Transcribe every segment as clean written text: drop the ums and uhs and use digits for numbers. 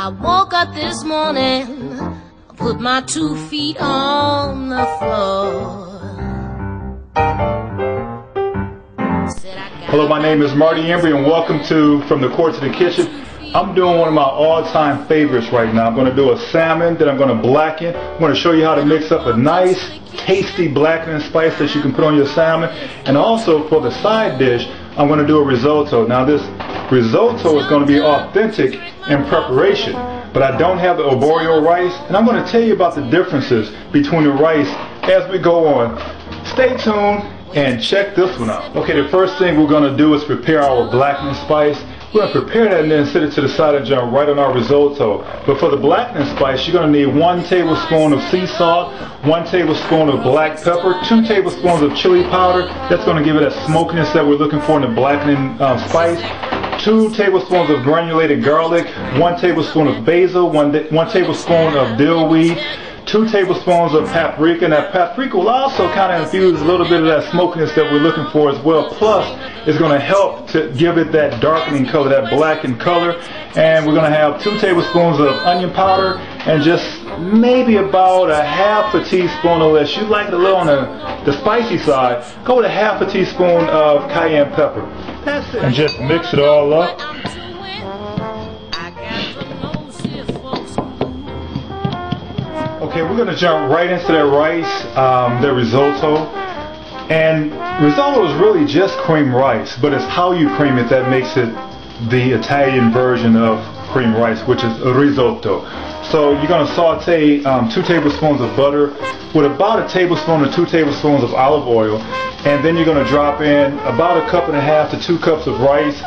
I woke up this morning, put my 2 feet on the floor. Hello, my name is Marty Embry, and welcome to From the Court to the Kitchen. I'm doing one of my all-time favorites right now. I'm going to do a salmon that I'm going to blacken. I'm going to show you how to mix up a nice, tasty blackening spice that you can put on your salmon. And also for the side dish, I'm going to do a risotto. Now this risotto is going to be authentic in preparation, but I don't have the arborio rice, and I'm going to tell you about the differences between the rice as we go on. Stay tuned and check this one out. Okay, the first thing we're going to do is prepare our blackening spice. We're going to prepare that and then set it to the side and jump right on our risotto. But for the blackening spice, you're going to need 1 tablespoon of sea salt, 1 tablespoon of black pepper, 2 tablespoons of chili powder. That's going to give it that smokiness that we're looking for in the blackening spice. 2 tablespoons of granulated garlic, 1 tablespoon of basil, 1 tablespoon of dill weed, 2 tablespoons of paprika, and that paprika will also kind of infuse a little bit of that smokiness that we're looking for as well. Plus, it's going to help to give it that darkening color, that blackened color. And we're going to have 2 tablespoons of onion powder and just maybe about a half a teaspoon, unless you like it a little on the spicy side, go with a half a teaspoon of cayenne pepper. That's it. And just mix it all up. Okay, we're going to jump right into that rice, the risotto. And risotto is really just cream rice, but it's how you cream it that makes it the Italian version of cream rice, which is risotto. So you're going to saute 2 tablespoons of butter with about a tablespoon or 2 tablespoons of olive oil. And then you're going to drop in about 1.5 cups to 2 cups of rice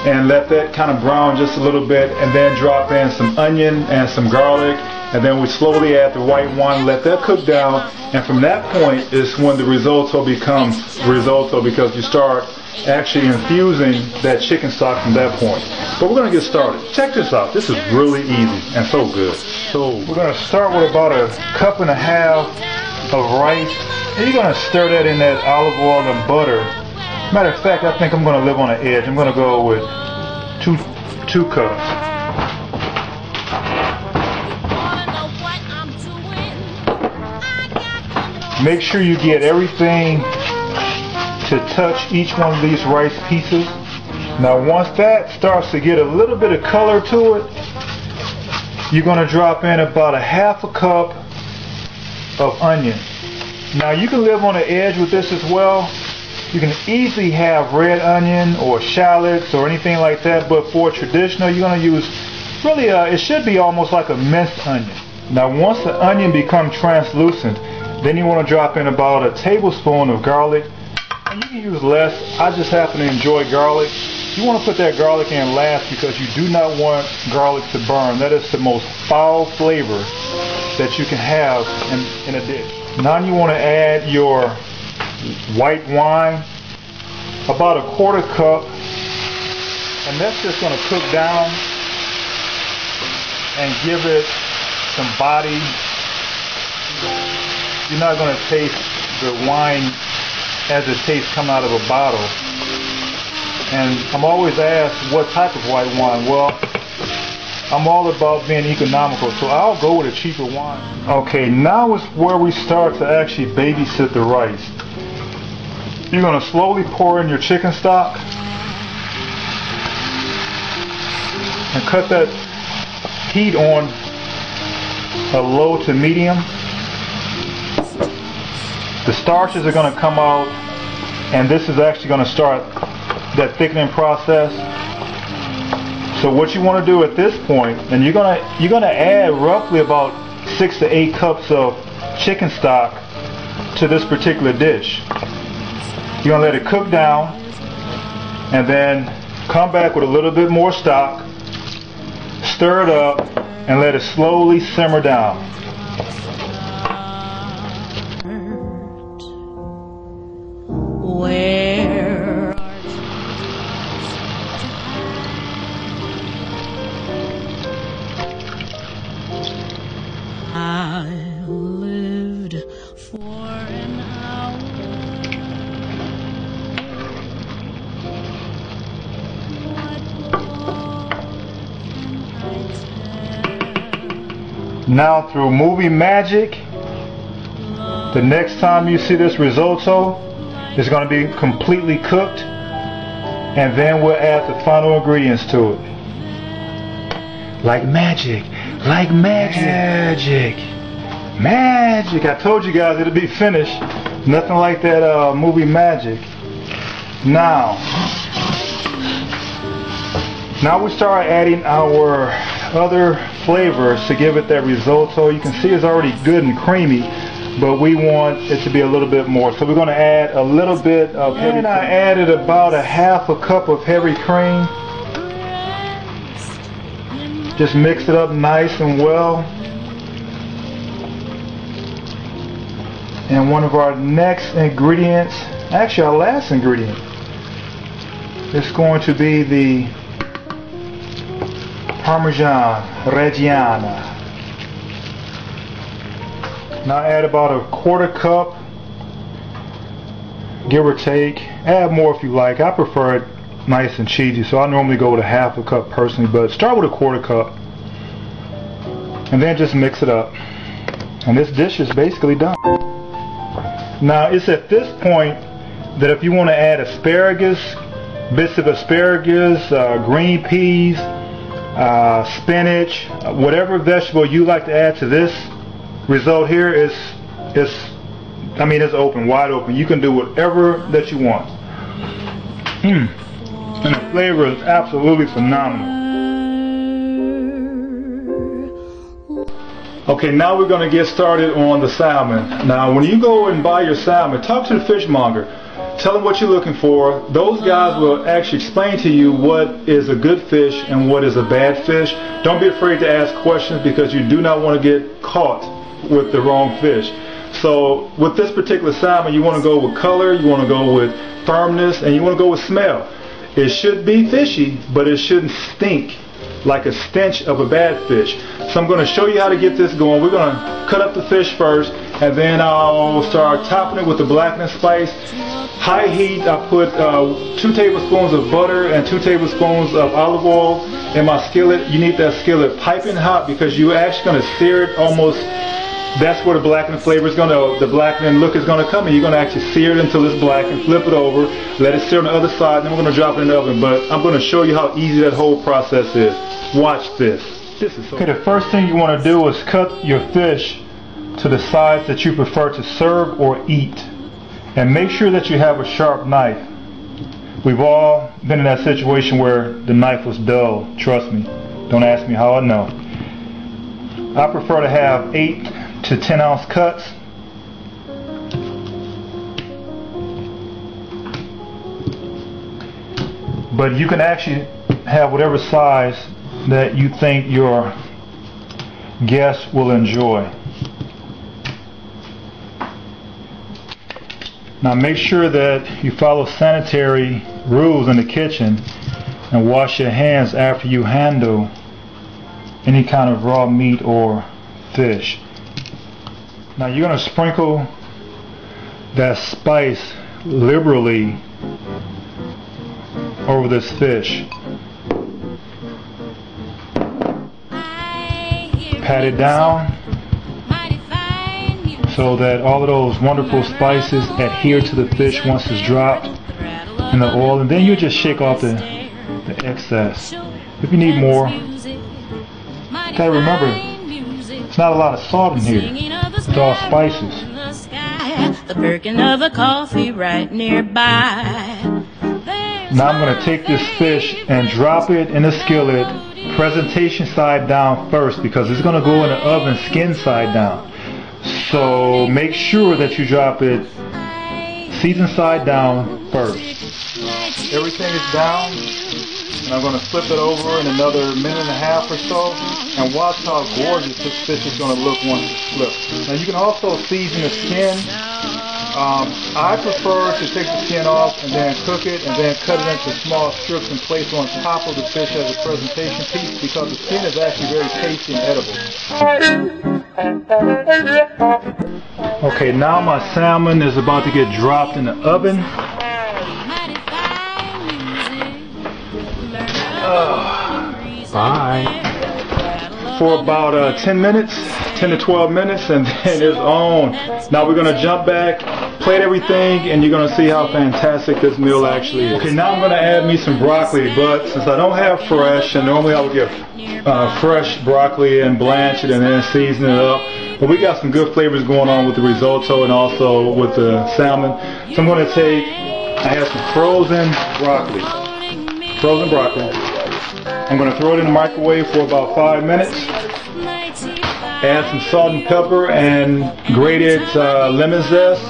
and let that kind of brown just a little bit, and then drop in some onion and some garlic. And then we slowly add the white wine, let that cook down, and from that point is when the risotto becomes risotto, because you start actually infusing that chicken stock from that point. But we're going to get started. Check this out. This is really easy and so good. So we're going to start with about 1.5 cups of rice, and you're going to stir that in that olive oil and butter. Matter of fact, I think I'm going to live on the edge. I'm going to go with 2 cups. Make sure you get everything to touch each one of these rice pieces. Now once that starts to get a little bit of color to it, you're going to drop in about 1/2 cup of onion. Now you can live on the edge with this as well. You can easily have red onion or shallots or anything like that, but for traditional you're going to use really it should be almost like a minced onion. Now once the onion becomes translucent, then you want to drop in about 1 tablespoon of garlic, and you can use less. I just happen to enjoy garlic. You want to put that garlic in last because you do not want garlic to burn. That is the most foul flavor that you can have in a dish. Now you want to add your white wine, about 1/4 cup, and that's just going to cook down and give it some body. You're not going to taste the wine as it tastes coming out of a bottle. And I'm always asked what type of white wine. Well, I'm all about being economical, so I'll go with a cheaper wine. Okay, now is where we start to actually babysit the rice. You're going to slowly pour in your chicken stock and cut that heat on a low to medium. The starches are going to come out, and this is actually going to start that thickening process. So what you want to do at this point, and you're going to add roughly about 6 to 8 cups of chicken stock to this particular dish. You're going to let it cook down, and then come back with a little bit more stock, stir it up, and let it slowly simmer down. Where I lived for an hour. What more can I tell? Now through movie magic, the next time you see this risotto, it's going to be completely cooked, and then we'll add the final ingredients to it. Like magic, like magic, magic. I told you guys it'll be finished. Nothing like that movie magic. Now we start adding our other flavors to give it that risotto. You can see it's already good and creamy, but we want it to be a little bit more. So we're going to add a little bit of heavy cream. I added about a half a cup of heavy cream. Just mix it up nice and well. And one of our next ingredients, actually our last ingredient, is going to be the Parmesan Reggiana. Now add about a quarter cup, give or take. Add more if you like. I prefer it nice and cheesy, so I normally go with a half a cup personally, but start with a quarter cup and then just mix it up. And this dish is basically done. Now it's at this point that if you want to add asparagus, bits of asparagus, green peas, spinach, whatever vegetable you like to add to this risotto here, it's open, wide open. You can do whatever that you want. And the flavor is absolutely phenomenal. Okay, now we're going to get started on the salmon. Now when you go and buy your salmon, talk to the fishmonger. Tell them what you're looking for. Those guys will actually explain to you what is a good fish and what is a bad fish. Don't be afraid to ask questions, because you do not want to get caught with the wrong fish. So with this particular salmon, you want to go with color, you want to go with firmness, and you want to go with smell. It should be fishy, but it shouldn't stink like a stench of a bad fish. So I'm going to show you how to get this going. We're going to cut up the fish first, and then I'll start topping it with the blackened spice. High heat, I put 2 tablespoons of butter and 2 tablespoons of olive oil in my skillet. You need that skillet piping hot, because you're actually going to sear it almost. That's where the blackened flavor is going to, the blackened look is going to come in. You're going to actually sear it until it's black and flip it over, let it sear on the other side, and then we're going to drop it in the oven. But I'm going to show you how easy that whole process is. Watch this. This is so okay, the first thing you want to do is cut your fish to the size that you prefer to serve or eat. And make sure that you have a sharp knife. We've all been in that situation where the knife was dull. Trust me. Don't ask me how I know. I prefer to have 8 to 10 ounce cuts. But you can actually have whatever size that you think your guests will enjoy. Now make sure that you follow sanitary rules in the kitchen and wash your hands after you handle any kind of raw meat or fish. Now you're going to sprinkle that spice liberally over this fish. Pat it down so that all of those wonderful spices adhere to the fish once it's dropped in the oil, and then you just shake off the excess. If you need more, gotta remember, it's not a lot of salt in here. It's all spices. The perking of a coffee right nearby. Now I'm going to take this fish and drop it in the skillet, presentation side down first, because it's going to go in the oven skin side down. So make sure that you drop it seasoned side down first. Everything is down, and I'm going to flip it over in another minute and a half or so, and watch how gorgeous this fish is going to look once it's flipped. Now you can also season the skin. I prefer to take the skin off and then cook it and then cut it into small strips and place on top of the fish as a presentation piece, because the skin is actually very tasty and edible. Okay, now my salmon is about to get dropped in the oven. Bye. For about 10 minutes. 10 to 12 minutes and then it's on. Now we're going to jump back, plate everything, and you're going to see how fantastic this meal actually is. Okay, now I'm going to add me some broccoli, but since I don't have fresh, and normally I would get fresh broccoli and blanch it and then season it up, but we got some good flavors going on with the risotto and also with the salmon. So I'm going to take, I have some frozen broccoli. I'm going to throw it in the microwave for about 5 minutes. Add some salt and pepper and grated lemon zest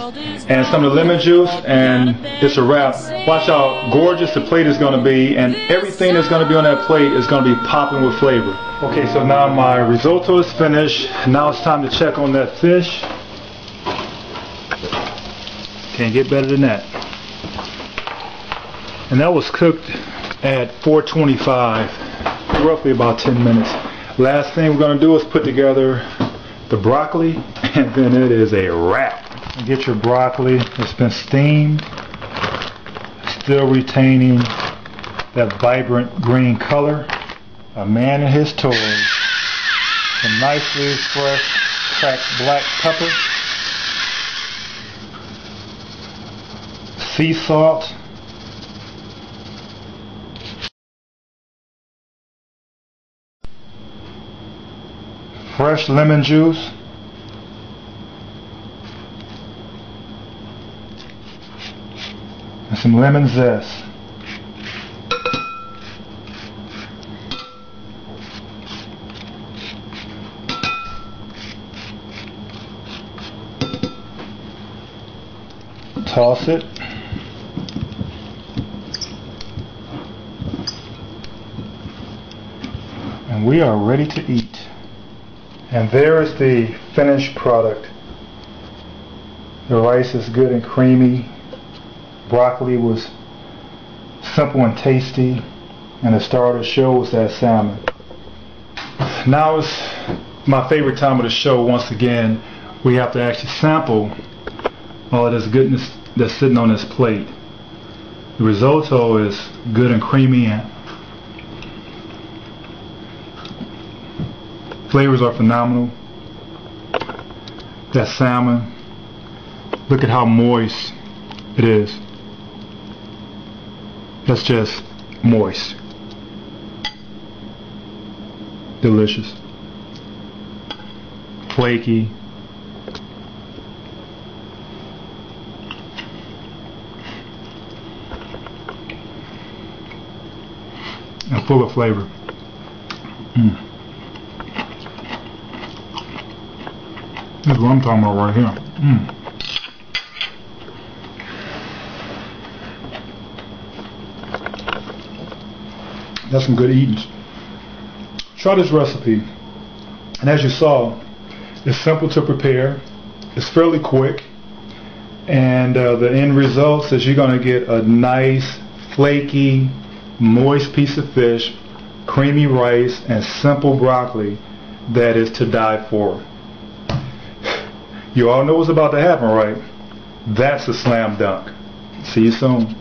and some of the lemon juice, and it's a wrap. Watch how gorgeous the plate is going to be, and everything that's going to be on that plate is going to be popping with flavor. Okay, so now my risotto is finished. Now it's time to check on that fish. Can't get better than that. And that was cooked at 425, roughly about 10 minutes. Last thing we're going to do is put together the broccoli, and then it is a wrap. Get your broccoli. It's been steamed, still retaining that vibrant green color. A man and his toys. Some nicely fresh cracked black pepper. Sea salt. Fresh lemon juice. And some lemon zest. Toss it. And we are ready to eat. And there is the finished product. The rice is good and creamy. Broccoli was simple and tasty. And the star of the show was that salmon. Now is my favorite time of the show. Once again, we have to actually sample all of this goodness that's sitting on this plate. The risotto is good and creamy, and flavors are phenomenal. That salmon, look at how moist it is. That's just moist. Delicious. Flaky. And full of flavor. That's what I'm talking about right here. That's some good eating. Try this recipe. And as you saw, it's simple to prepare. It's fairly quick. And the end results is you're going to get a nice, flaky, moist piece of fish, creamy rice, and simple broccoli that is to die for. You all know what's about to happen, right? That's a slam dunk. See you soon.